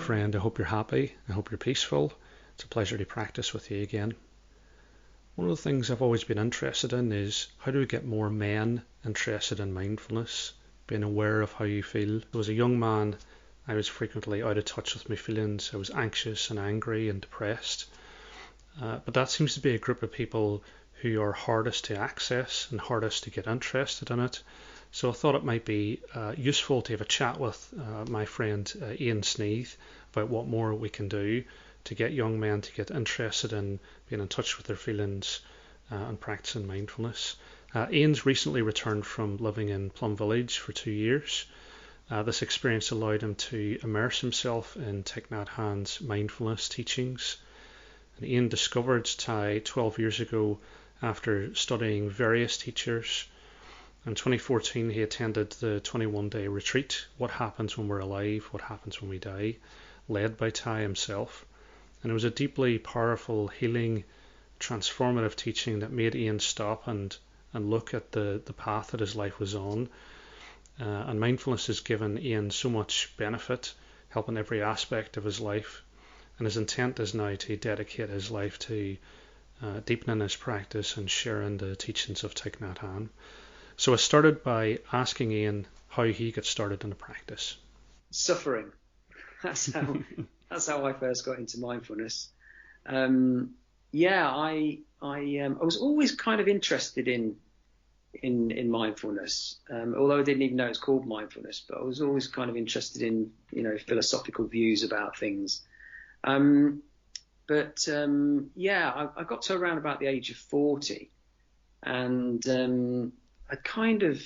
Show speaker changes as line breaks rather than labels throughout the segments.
friend. I hope you're happy. I hope you're peaceful. It's a pleasure to practice with you again. One of the things I've always been interested in is how do we get more men interested in mindfulness, being aware of how you feel. As a young man, I was frequently out of touch with my feelings. I was anxious and angry and depressed. But that seems to be a group of people who are hardest to access and hardest to get interested in it. So I thought it might be useful to have a chat with my friend Ian Sneath about what more we can do to get young men to get interested in being in touch with their feelings and practicing mindfulness. Ian's recently returned from living in Plum Village for 2 years. This experience allowed him to immerse himself in Thich Nhat Hanh's mindfulness teachings. And Ian discovered Thai 12 years ago after studying various teachers. In 2014, he attended the 21-day retreat, What Happens When We're Alive, What Happens When We Die, led by Thai himself. And it was a deeply powerful, healing, transformative teaching that made Ian stop and look at the path that his life was on. And mindfulness has given Ian so much benefit, helping every aspect of his life. And his intent is now to dedicate his life to deepening his practice and sharing the teachings of Thich Nhat Hanh. So I started by asking Ian how he got started in the practice.
Suffering. That's how I first got into mindfulness. I was always kind of interested in mindfulness, although I didn't even know it's called mindfulness. But I was always kind of interested in philosophical views about things. I got to around about the age of 40, and I'd kind of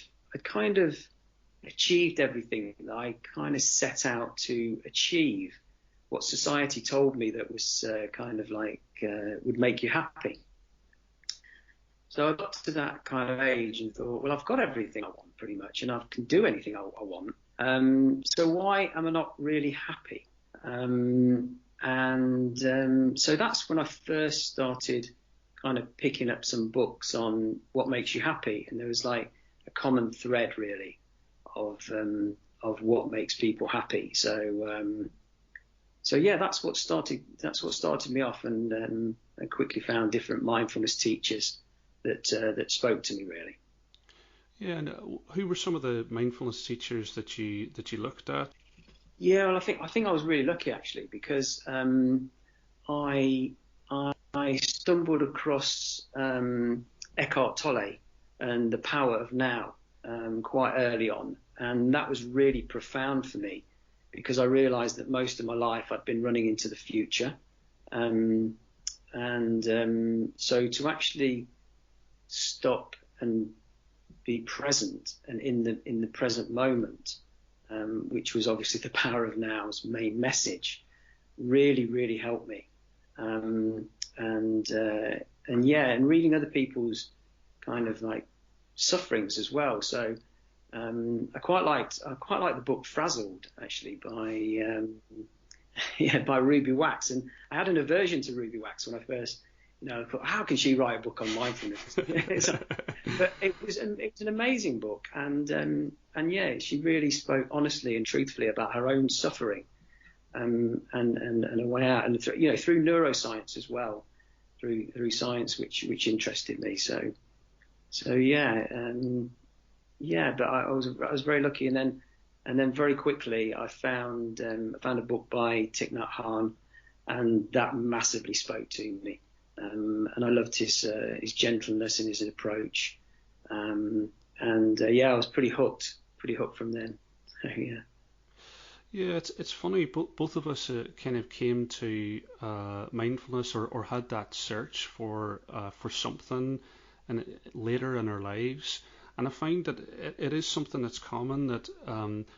achieved everything that I kind of set out to achieve, what society told me that was would make you happy. So I got to that kind of age and thought, well, I've got everything I want pretty much, and I can do anything I want. So why am I not really happy? So that's when I first started kind of picking up some books on what makes you happy, and there was like a common thread really of what makes people happy. So that's what started me off, and I quickly found different mindfulness teachers that spoke to me really.
Yeah, and who were some of the mindfulness teachers that you looked at?
Yeah, well, I think I was really lucky actually, because I stumbled across Eckhart Tolle and The Power of Now quite early on, and that was really profound for me, because I realized that most of my life I'd been running into the future, so to actually stop and be present and in the present moment, which was obviously the power of now's main message, really helped me. And reading other people's kind of like sufferings as well. So I quite liked the book Frazzled actually by Ruby Wax, and I had an aversion to Ruby Wax when I first, I thought, how can she write a book on mindfulness? But it was an amazing book, and she really spoke honestly and truthfully about her own suffering, and a way out, and through neuroscience as well, through science which interested me. But I was very lucky, and then very quickly I found a book by Thich Nhat Hanh, and that massively spoke to me. And I loved his gentleness and his approach, I was pretty hooked from then. Yeah.
Yeah, it's funny. Both of us kind of came to mindfulness or had that search for something, and later in our lives. And I find that it is something that's common. That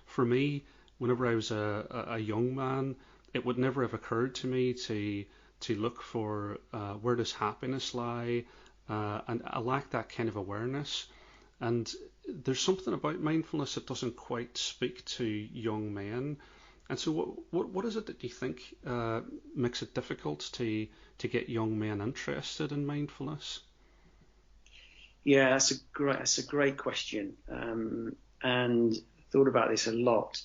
for me, whenever I was a young man, it would never have occurred to me to look for where does happiness lie, and I lack that kind of awareness. And there's something about mindfulness that doesn't quite speak to young men. And so what is it that you think makes it difficult to get young men interested in mindfulness?
Yeah, that's a great question, and thought about this a lot.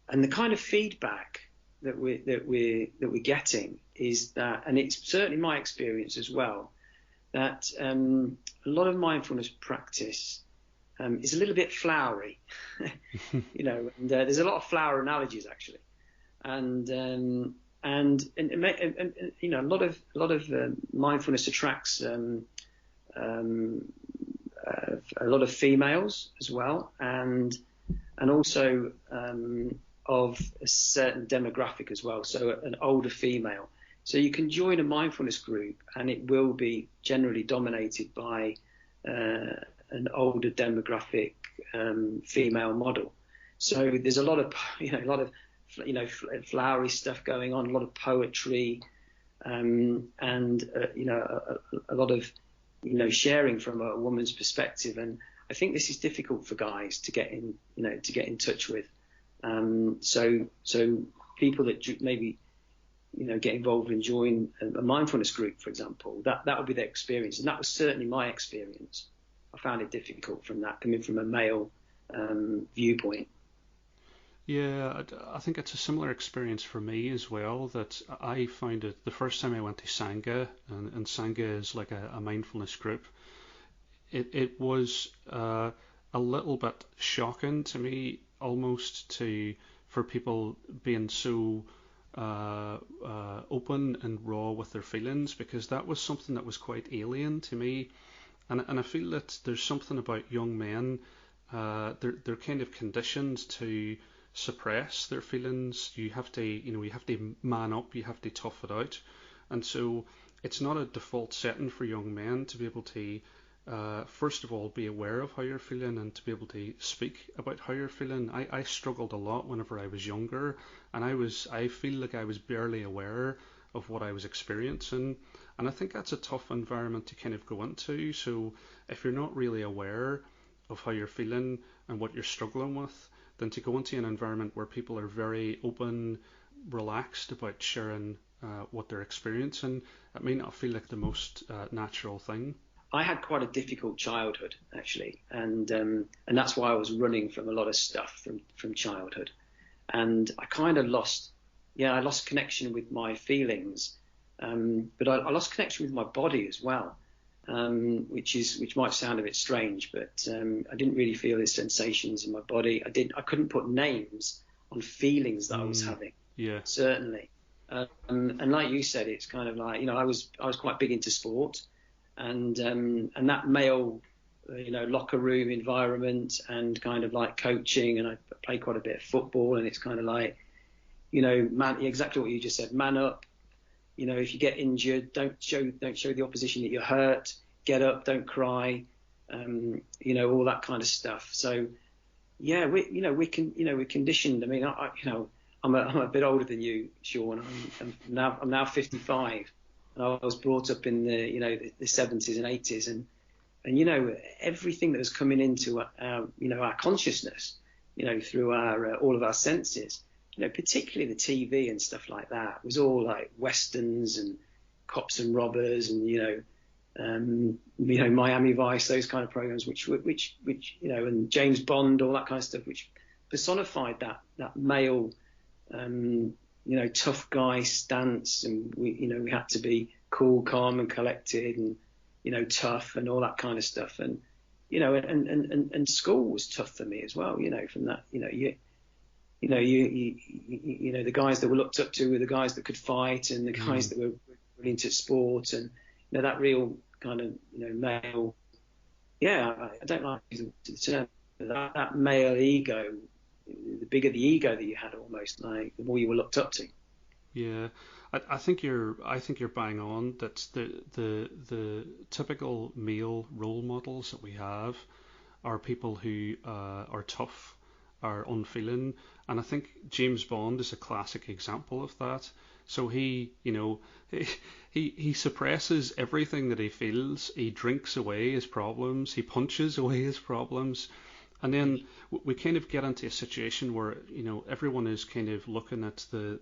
And the kind of feedback we're getting is that, and it's certainly my experience as well, that a lot of mindfulness practice is a little bit flowery, and there's a lot of flower analogies actually, and a lot of mindfulness attracts a lot of females as well, and also of a certain demographic as well, so an older female. So you can join a mindfulness group and it will be generally dominated by an older demographic female model. So there's a lot of flowery stuff going on, a lot of poetry, and a lot of sharing from a woman's perspective. And I think this is difficult for guys to get in touch with. So people that maybe get involved and join a mindfulness group, for example, that would be their experience, and that was certainly my experience. I found it difficult from that, coming from a male viewpoint.
Yeah, I think it's a similar experience for me as well, that I found it the first time I went to Sangha, and Sangha is like a mindfulness group. It was a little bit shocking to me, almost, for people being so open and raw with their feelings, because that was something that was quite alien to me. And I feel that there's something about young men, they're kind of conditioned to suppress their feelings. You have to man up, you have to tough it out. And so it's not a default setting for young men to be able to first of all be aware of how you're feeling and to be able to speak about how you're feeling. I struggled a lot whenever I was younger, and I feel like I was barely aware of what I was experiencing, and I think that's a tough environment to kind of go into. So if you're not really aware of how you're feeling and what you're struggling with, then to go into an environment where people are very open, relaxed about sharing what they're experiencing, it may not feel like the most natural thing.
I had quite a difficult childhood, actually, and that's why I was running from a lot of stuff from childhood, and I kind of lost connection with my feelings, but I lost connection with my body as well, which might sound a bit strange, but I didn't really feel the sensations in my body. I couldn't put names on feelings that I was having.
Yeah,
certainly, and like you said, it's kind of like I was quite big into sport. And that male, locker room environment and kind of like coaching, and I play quite a bit of football, and it's kind of like, man, exactly what you just said, man up. If you get injured, don't show the opposition that you're hurt. Get up, don't cry. All that kind of stuff. So, yeah, we're conditioned. I mean, I'm a bit older than you, Sean. I'm now 55. And I was brought up in the 70s and 80s, and everything that was coming into our consciousness, through all of our senses, particularly the TV and stuff like that, was all like westerns and cops and robbers and Miami Vice, those kind of programs, which and James Bond, all that kind of stuff, which personified that male tough guy stance, and we had to be cool, calm, and collected, and tough, and all that kind of stuff. And and school was tough for me as well. From that, the guys that were looked up to were the guys that could fight, and the guys that were really into sport, and that real kind of male. Yeah, I don't like the term, that male ego. The bigger the ego that you had, almost like the more you were looked up to.
Yeah, I think you're bang on. That the typical male role models that we have are people who are tough, are unfeeling, and I think James Bond is a classic example of that. So he suppresses everything that he feels. He drinks away his problems. He punches away his problems. And then we kind of get into a situation where everyone is kind of looking at the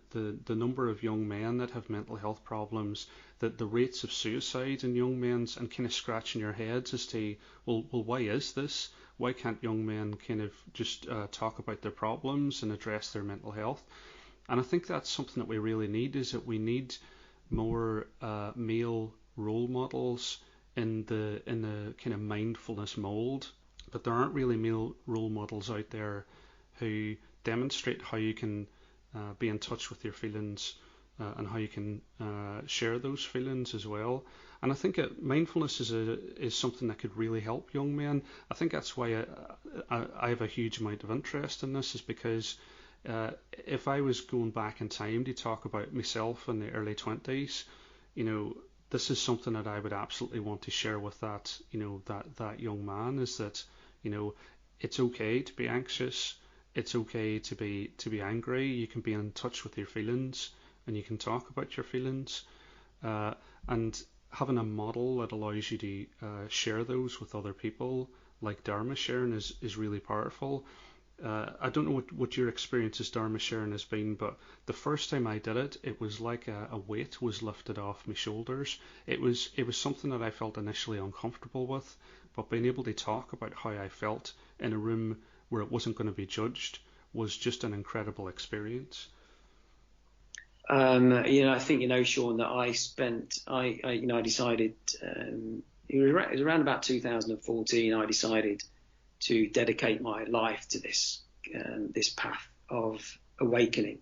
number of young men that have mental health problems, the rates of suicide in young men, and kind of scratching your heads as to well why is this? Why can't young men kind of just talk about their problems and address their mental health? And I think that's something that we really need, is that we need more male role models in the kind of mindfulness mold. But there aren't really male role models out there who demonstrate how you can be in touch with your feelings, and how you can share those feelings as well. And I think mindfulness is something that could really help young men. I think that's why I have a huge amount of interest in this, is because if I was going back in time to talk about myself in the early 20s, you know, this is something that I would absolutely want to share with that, that young man, is that, it's okay to be anxious. It's okay to be angry. You can be in touch with your feelings, and you can talk about your feelings. And having a model that allows you to share those with other people, like Dharma sharing, is really powerful. I don't know what your experience as Dharma sharing has been, but the first time I did it, it was like a weight was lifted off my shoulders. It was something that I felt initially uncomfortable with, but being able to talk about how I felt in a room where it wasn't going to be judged was just an incredible experience.
I think, Sean, that I decided, it was around about 2014, I decided to dedicate my life to this path of awakening,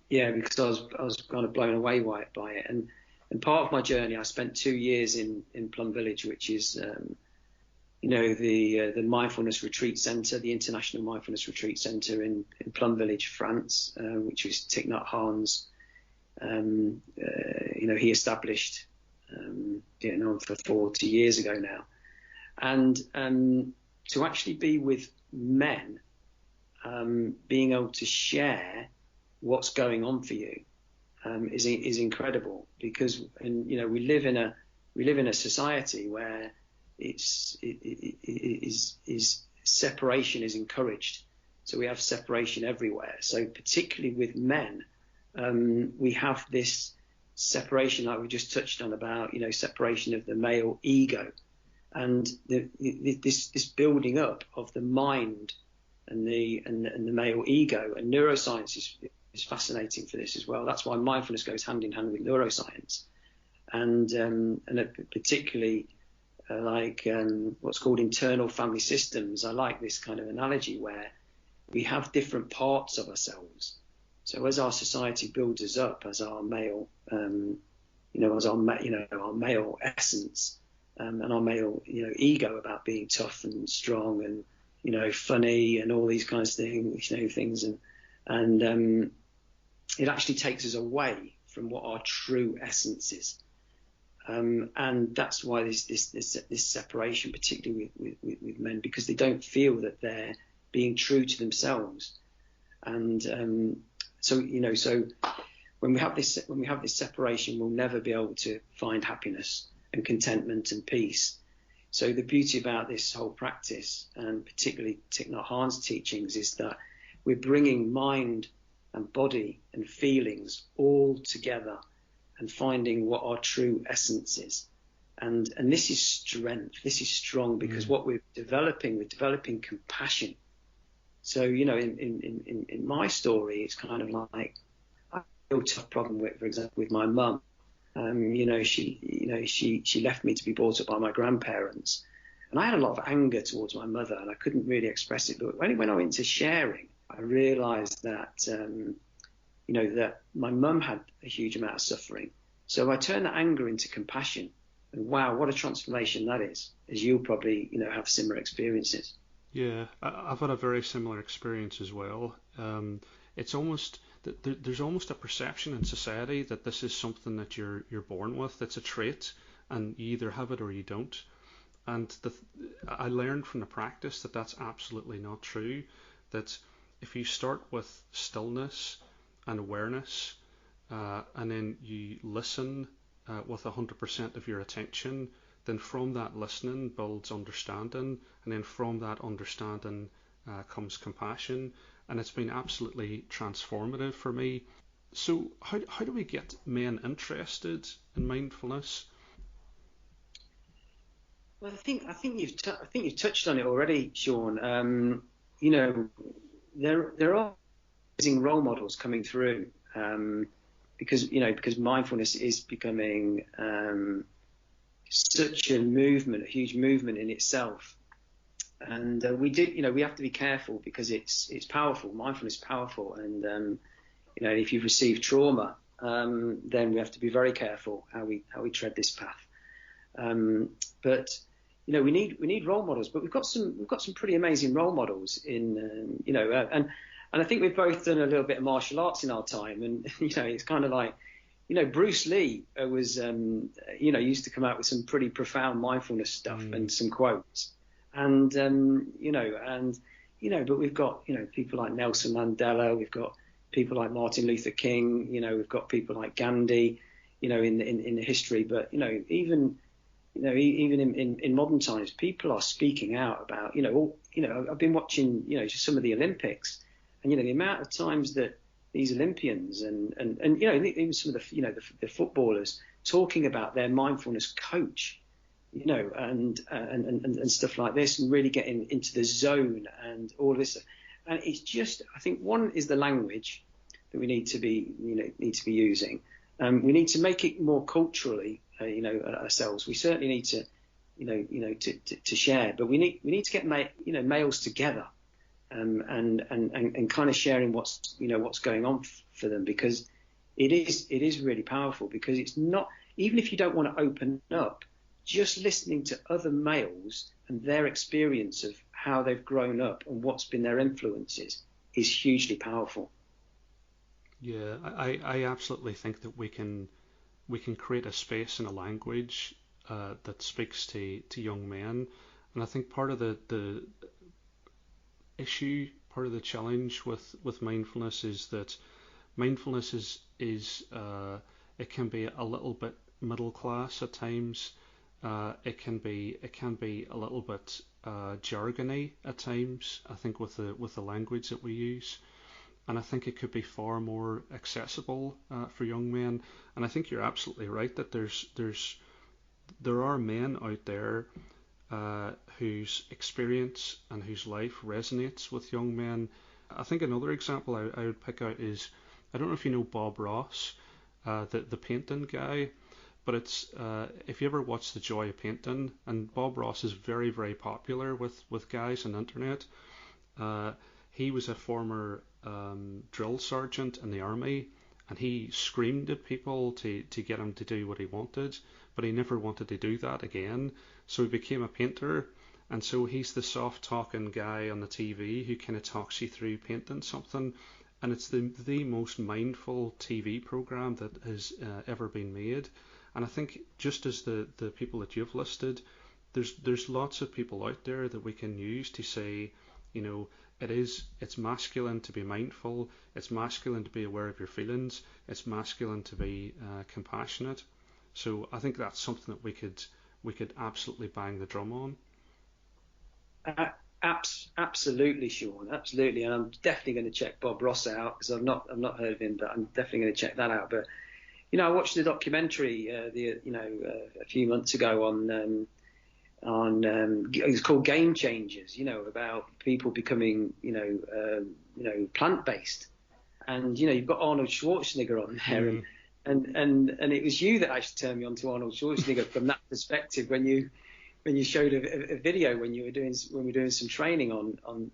because I was kind of blown away by it, and part of my journey, I spent 2 years in Plum Village, which is the Mindfulness Retreat Centre, the International Mindfulness Retreat Centre in Plum Village, France, which was Thich Nhat Hanh's. He established, for 40 years ago now. And to actually be with men, being able to share what's going on for you, is incredible, because we live in a society where separation is encouraged. So we have separation everywhere. So particularly with men, we have this separation, like we just touched on, about separation of the male ego, and this building up of the mind and the male ego. And neuroscience is fascinating for this as well. That's why mindfulness goes hand in hand with neuroscience, and particularly what's called internal family systems. I like this kind of analogy where we have different parts of ourselves. So as our society builds us up as our male, our male essence, and our male, ego about being tough and strong and, funny and all these kinds of things, and it actually takes us away from what our true essence is. And that's why this separation, particularly with men, because they don't feel that they're being true to themselves. And so when we have this separation, we'll never be able to find happiness and contentment and peace. So the beauty about this whole practice, and particularly Thich Nhat Hanh's teachings, is that we're bringing mind and body and feelings all together and finding what our true essence is. And this is strength. This is strong, because what we're developing compassion. So, in my story, it's kind of like I had a tough problem with, for example, with my mum. She left me to be brought up by my grandparents, and I had a lot of anger towards my mother, and I couldn't really express it. But when I went into sharing, I realised that that my mum had a huge amount of suffering. So I turned that anger into compassion, and wow, what a transformation that is! As you'll probably have similar experiences.
Yeah, I've had a very similar experience as well. It's almost there's almost a perception in society that this is something that you're born with. It's a trait, and you either have it or you don't. And I learned from the practice that that's absolutely not true. That if you start with stillness and awareness, and then you listen with 100% of your attention, then from that listening builds understanding, and then from that understanding comes compassion, and it's been absolutely transformative for me. So how do we get men interested in mindfulness?
Well, I think you've touched on it already, Sean. there are amazing role models coming through, because mindfulness is becoming such a movement, a huge movement in itself. And we have to be careful because it's powerful. Mindfulness is powerful, and if you've received trauma, then we have to be very careful how we tread this path. But we need role models, but we've got some pretty amazing role models in and I think we've both done a little bit of martial arts in our time, and it's kind of like Bruce Lee was used to come out with some pretty profound mindfulness stuff and some quotes, and but we've got people like Nelson Mandela, we've got people like Martin Luther King, we've got people like Gandhi, in the history, but even in modern times, people are speaking out about, I've been watching, just some of the Olympics, and, the amount of times that these Olympians and even some of the footballers talking about their mindfulness coach, and stuff like this, and really getting into the zone and all of this. And it's just, I think one is the language that we need to be using. We need to make it more culturally, ourselves. We certainly need to, to share, but we need to get males together, and kind of sharing what's going on for them, because it is really powerful, because it's not, even if you don't want to open up, just listening to other males and their experience of how they've grown up and what's been their influences is hugely powerful.
Yeah, I absolutely think that we can create a space and a language that speaks to young men, and I think part of the issue, part of the challenge with mindfulness is that mindfulness is it can be a little bit middle class at times. It can be a little bit jargony at times, I think, with the language that we use. And I think it could be far more accessible for young men. And I think you're absolutely right that there are men out there whose experience and whose life resonates with young men. I think another example I would pick out is, I don't know if you know Bob Ross, the painting guy, but it's if you ever watch The Joy of Painting, and Bob Ross is very, very popular with guys on the internet. He was a former drill sergeant in the army, and he screamed at people to get him to do what he wanted, but he never wanted to do that again. So he became a painter, and so he's the soft talking guy on the TV who kind of talks you through painting something, and it's the most mindful TV program that has ever been made. And I think, just as the people that you've listed, there's lots of people out there that we can use to say, it's masculine to be mindful, it's masculine to be aware of your feelings, it's masculine to be compassionate. So I think that's something that we could absolutely bang the drum on.
Absolutely, Sean. Absolutely, and I'm definitely going to check Bob Ross out, because I've not heard of him, but I'm definitely going to check that out. But I watched the documentary a few months ago on it's called Game Changers, about people becoming plant based, and you've got Arnold Schwarzenegger on there, and it was you that actually turned me on to Arnold Schwarzenegger from that perspective when you showed a video when we were doing some training on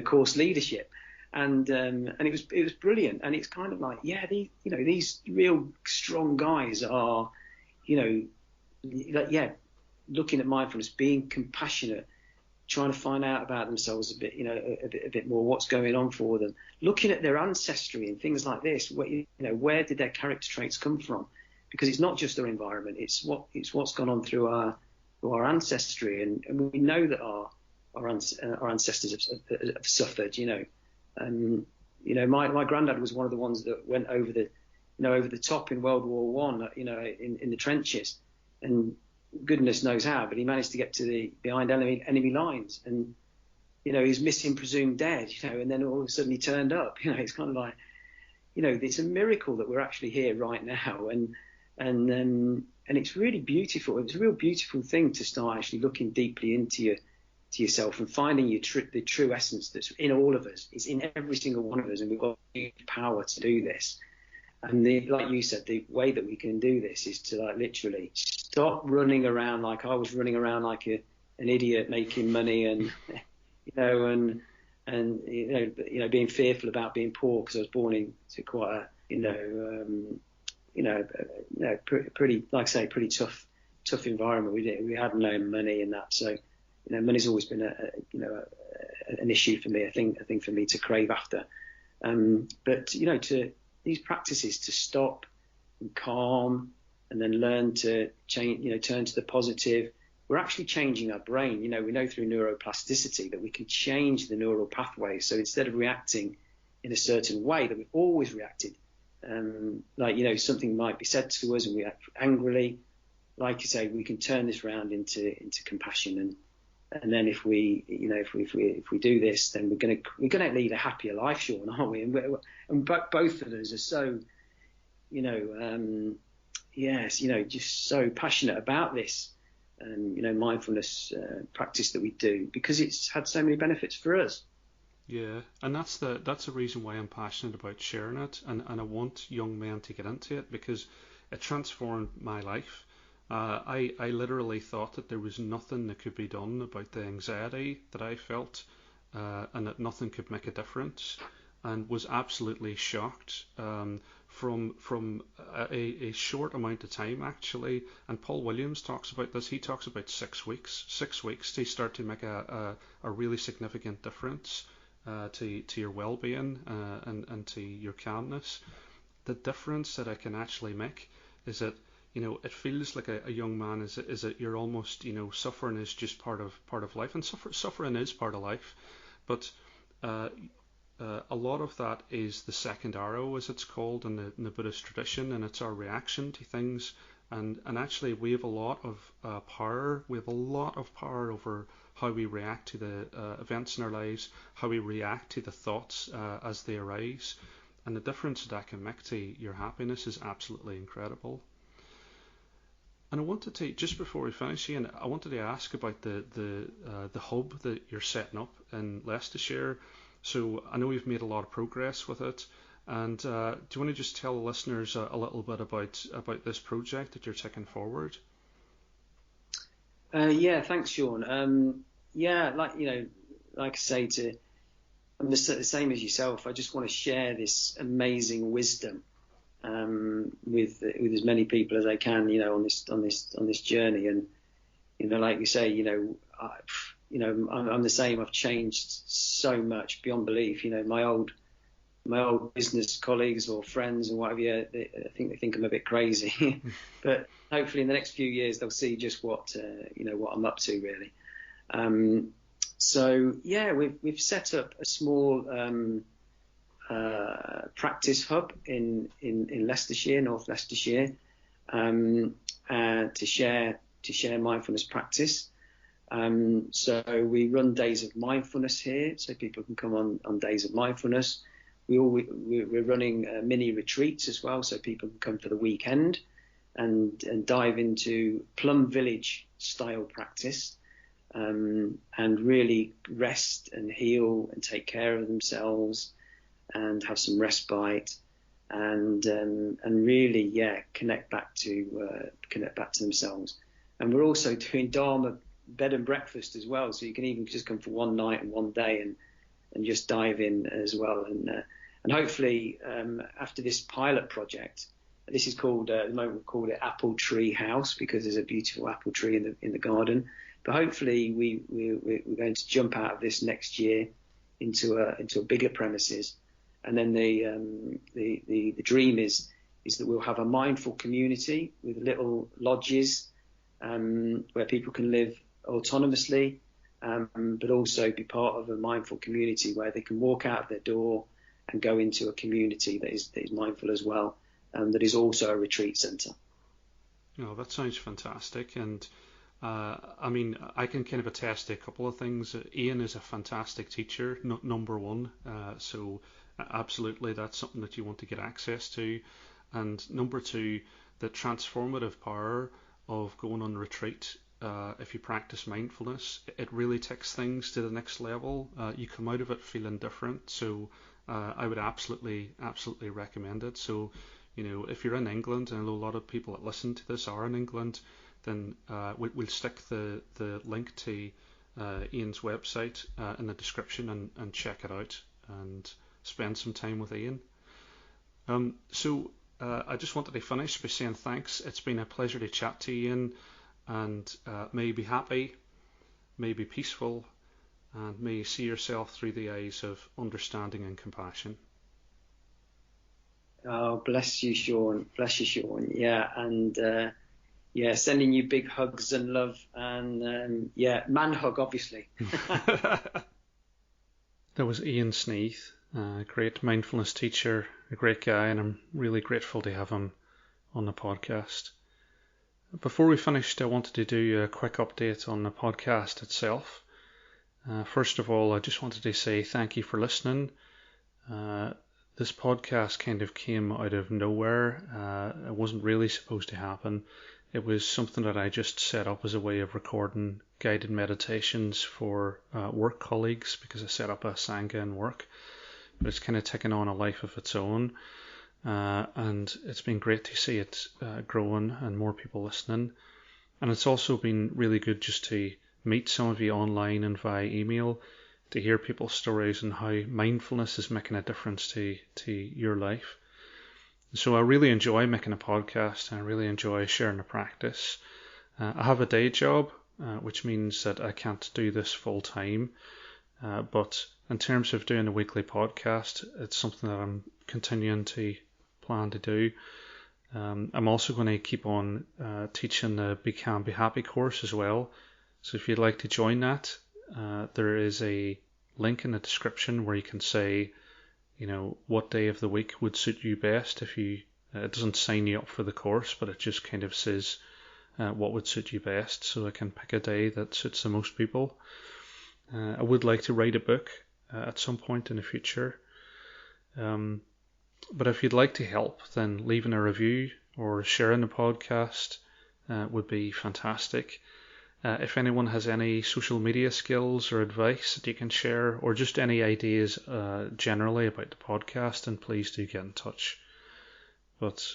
course leadership, and it was brilliant. And it's kind of like, these real strong guys are looking at mindfulness, being compassionate, trying to find out about themselves a bit more, what's going on for them, looking at their ancestry and things like this. Where did their character traits come from? Because it's not just their environment; it's what's gone on through our ancestry, and we know that our ancestors have suffered. My granddad was one of the ones that went over the top in World War One. In the trenches, and goodness knows how, but he managed to get to behind enemy lines, and he's missing, presumed dead, and then all of a sudden he turned up. It's kind of like, it's a miracle that we're actually here right now, and it's really beautiful. It's a real beautiful thing to start actually looking deeply into to yourself and finding the true essence that's in all of us. It's in every single one of us, and we've got huge power to do this. And like you said, the way that we can do this is to like literally stop running around like I was running around like an idiot making money, and being fearful about being poor because I was born into quite a pretty, like I say, pretty tough environment. We had no money and that, so money's always been an issue for me. I think for me to crave after, but to these practices to stop and calm and then learn to change, turn to the positive. We're actually changing our brain. We know through neuroplasticity that we can change the neural pathways. So instead of reacting in a certain way that we've always reacted, something might be said to us and we act angrily, like you say, we can turn this around into compassion. And then if we do this, then we're gonna lead a happier life, Sean, aren't we? And both of us are so, just so passionate about this, mindfulness practice that we do, because it's had so many benefits for us.
Yeah, and that's the reason why I'm passionate about sharing it, and I want young men to get into it, because it transformed my life. I literally thought that there was nothing that could be done about the anxiety that I felt, and that nothing could make a difference, and was absolutely shocked from a short amount of time, actually. And Paul Williams talks about this. He talks about 6 weeks. 6 weeks to start to make a really significant difference to your well-being and to your calmness. The difference that I can actually make is that it feels like a young man is that you're almost, suffering is just part of life, and suffering is part of life, but a lot of that is the second arrow, as it's called in the Buddhist tradition, and it's our reaction to things. And actually, we have a lot of power. We have a lot of power over how we react to the events in our lives, how we react to the thoughts as they arise, and the difference that can make to your happiness is absolutely incredible. And I wanted to, just before we finish, Ian, I wanted to ask about the hub that you're setting up in Leicestershire. So I know you've made a lot of progress with it, and do you want to just tell the listeners a little bit about this project that you're taking forward?
Yeah, thanks, Sean. Like I say, I'm the same as yourself. I just want to share this amazing wisdom with as many people as I can, on this journey. And like you say, I'm the same. I've changed so much beyond belief. My old business colleagues or friends and whatever, I think they think I'm a bit crazy, but hopefully in the next few years they'll see just what I'm up to, really. So yeah, we've set up a small practice hub in Leicestershire, North Leicestershire, to share mindfulness practice. So we run days of mindfulness here, so people can come on days of mindfulness. We're running mini retreats as well, so people can come for the weekend and dive into Plum Village style practice, and really rest and heal and take care of themselves and have some respite and really connect back to themselves. And we're also doing Dharma bed and breakfast as well, so you can even just come for one night and one day and just dive in as well. And hopefully after this pilot project, this is called at the moment we've called it Apple Tree House because there's a beautiful apple tree in the garden. But hopefully we're going to jump out of this next year into a bigger premises, and then the dream is that we'll have a mindful community with little lodges where people can live autonomously, but also be part of a mindful community where they can walk out of their door and go into a community that is mindful as well, that is also a retreat centre.
Oh, that sounds fantastic. And I mean, I can kind of attest to a couple of things. Ian is a fantastic teacher, number one. So absolutely, that's something that you want to get access to. And number two, the transformative power of going on retreat if you practice mindfulness, it really takes things to the next level. You come out of it feeling different. So I would absolutely recommend it. So, if you're in England, and I know a lot of people that listen to this are in England, then we'll stick the link to Ian's website in the description, and check it out and spend some time with Ian. So I just wanted to finish by saying thanks. It's been a pleasure to chat to you, Ian, and may you be happy, may you be peaceful, and may you see yourself through the eyes of understanding and compassion.
Oh, bless you, Sean. Bless you, Sean. Yeah, and sending you big hugs and love, and man hug, obviously.
That was Ian Sneath, a great mindfulness teacher, a great guy, and I'm really grateful to have him on the podcast. Before we finished, I wanted to do a quick update on the podcast itself. First of all, I just wanted to say thank you for listening. This podcast kind of came out of nowhere. It wasn't really supposed to happen. It was something that I just set up as a way of recording guided meditations for work colleagues, because I set up a Sangha in work. But it's kind of taken on a life of its own. And it's been great to see it growing and more people listening. And it's also been really good just to meet some of you online and via email, to hear people's stories and how mindfulness is making a difference to your life. So I really enjoy making a podcast, and I really enjoy sharing the practice. I have a day job, which means that I can't do this full time. But in terms of doing a weekly podcast, it's something that I'm continuing to plan to do. I'm also going to keep on teaching the Be Calm, Be Happy course as well. So if you'd like to join that, there is a link in the description where you can say, what day of the week would suit you best. If you, it doesn't sign you up for the course, but it just kind of says what would suit you best, so I can pick a day that suits the most people. I would like to write a book at some point in the future. But if you'd like to help, then leaving a review or sharing the podcast would be fantastic. If anyone has any social media skills or advice that you can share, or just any ideas generally about the podcast, then please do get in touch. But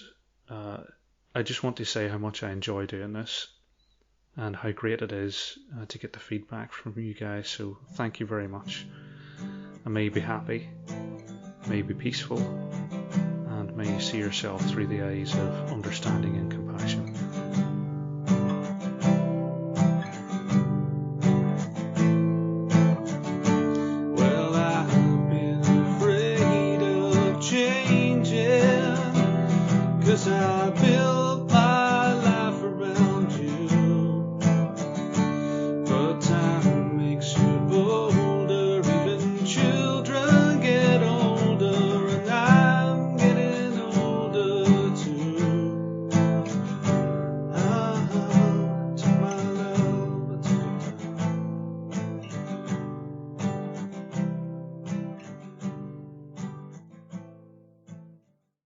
I just want to say how much I enjoy doing this, and how great it is to get the feedback from you guys. So thank you very much. And may you be happy, may you be peaceful, and may you see yourself through the eyes of understanding and compassion.
Well, I've been afraid of changing, 'cause I built